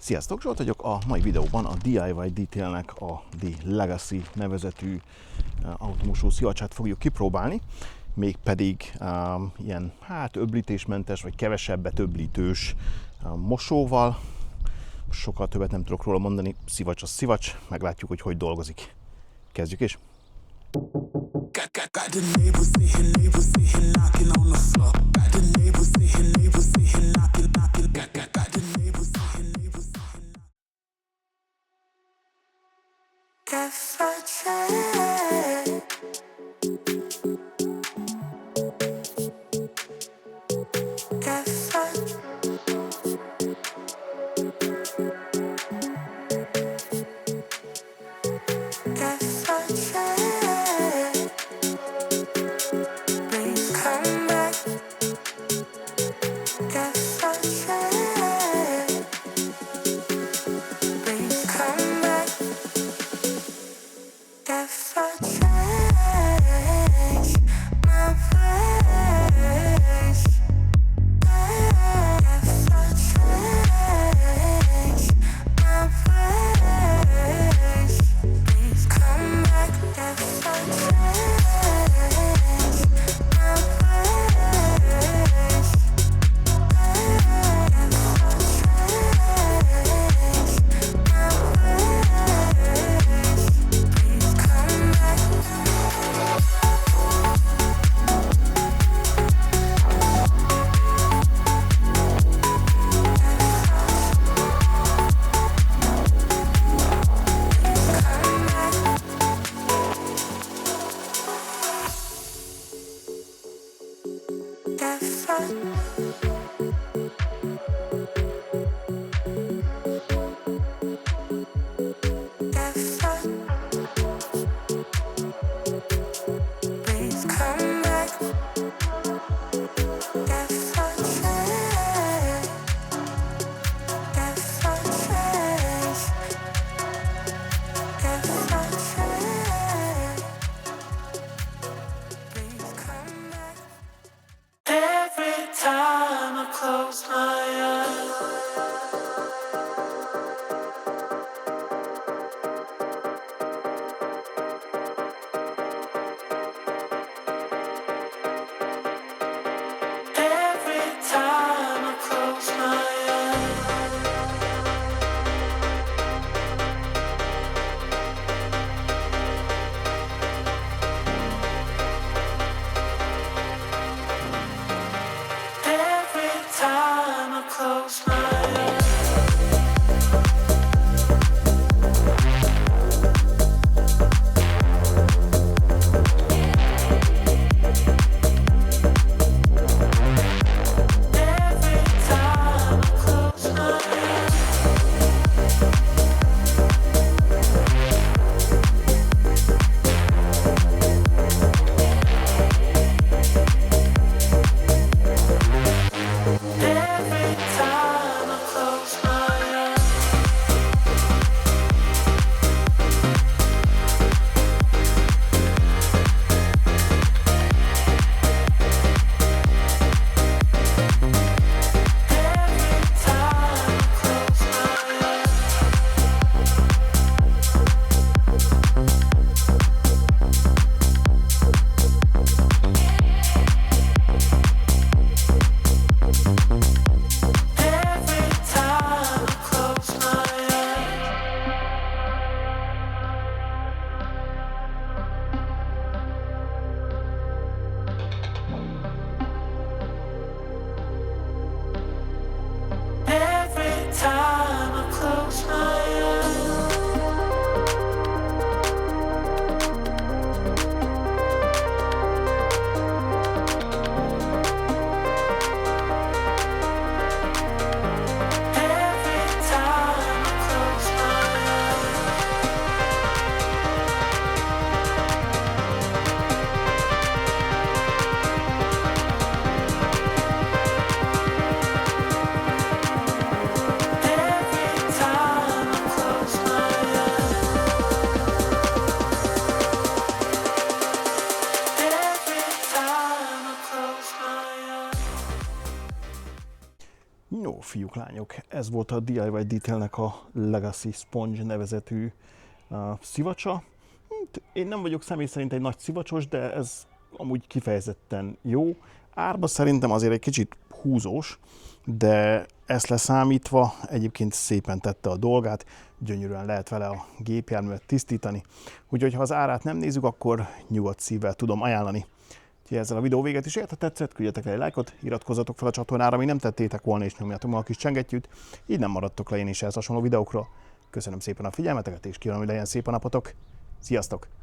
Sziasztok, Zsolt vagyok. A mai videóban a DIYDetailing-nek a The Legacy nevezetű autómosó szivacsát fogjuk kipróbálni, mégpedig ilyen öblítésmentes vagy kevesebbet öblítős mosóval. Sokkal többet nem tudok róla mondani, szivacs a szivacs, meglátjuk, hogy dolgozik. Kezdjük is! fiúk, lányok, ez volt a DIYDetailnek a Legacy Sponge nevezetű szivacsa. Én nem vagyok személy szerint egy nagy szivacsos, de ez amúgy kifejezetten jó. Árba szerintem azért egy kicsit húzós, de ezt leszámítva egyébként szépen tette a dolgát, gyönyörűen lehet vele a gépjárművet tisztítani. Úgyhogy ha az árát nem nézzük, akkor nyugodt szívvel tudom ajánlani. Úgyhogy ezzel a videó véget is ért, ha tetszett, küldjetek el egy lájkot, iratkozzatok fel a csatornára, ami nem tettétek volna, és nyomjátok meg a kis csengettyűt, így nem maradtok le én is ehhez hasonló videókról. Köszönöm szépen a figyelmeteket, és kívánom, hogy legyen szép a napotok. Sziasztok!